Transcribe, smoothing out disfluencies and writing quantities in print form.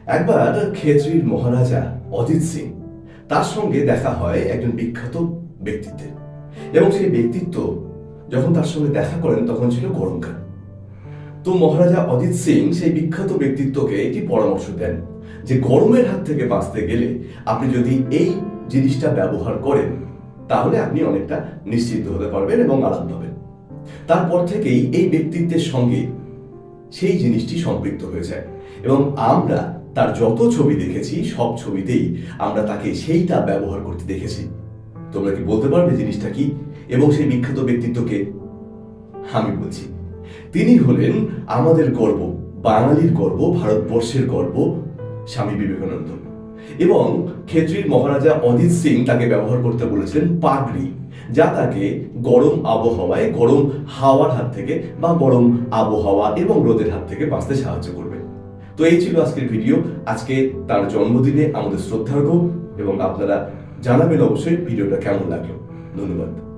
একবার খেতড়ির মহারাজা অজিত সিং তার সঙ্গে দেখা হয় একজন বিখ্যাত ব্যক্তিত্বের। এবং সেই ব্যক্তিত্ব যখন তার সঙ্গে দেখা করেন তখন ছিল গরমকাল। তো মহারাজা অজিত সিং সেই বিখ্যাত ব্যক্তিত্বকে একটি পরামর্শ দেন যে গরমের হাত থেকে বাঁচতে গেলে আপনি যদি এই জিনিসটা ব্যবহার করেন তাহলে আপনি অনেকটা নিশ্চিন্ত হতে পারবেন এবং আরাম পাবেন। তারপর থেকেই এই ব্যক্তিত্বের সঙ্গে সেই জিনিসটি সম্পৃক্ত হয়ে যায় এবং আমরা তার যত ছবি দেখেছি সব ছবিতেই আমরা তাকে সেইটা ব্যবহার করতে দেখেছি। তোমরা কি বলতে পারবে জিনিসটা কি এবং সেই বিখ্যাত ব্যক্তিত্বকে? আমি বলছি, তিনি হলেন আমাদের গর্ব, বাঙালির গর্ব, ভারতবর্ষের গর্ব, স্বামী বিবেকানন্দ। এবং খেতড়ির মহারাজা অজিত সিং তাকে ব্যবহার করতে বলেছিলেন পাগড়ি, যা তাকে গরম আবহাওয়ায়, গরম হাওয়ার হাত থেকে বা গরম আবহাওয়া এবং রোদের হাত থেকে বাঁচতে সাহায্য করবে। তো এই ছিল আজকের ভিডিও। আজকে তার জন্মদিনে আমাদের শ্রদ্ধার্ঘ্য, এবং আপনারা জানাবেন অবশ্যই ভিডিওটা কেমন লাগলো। ধন্যবাদ।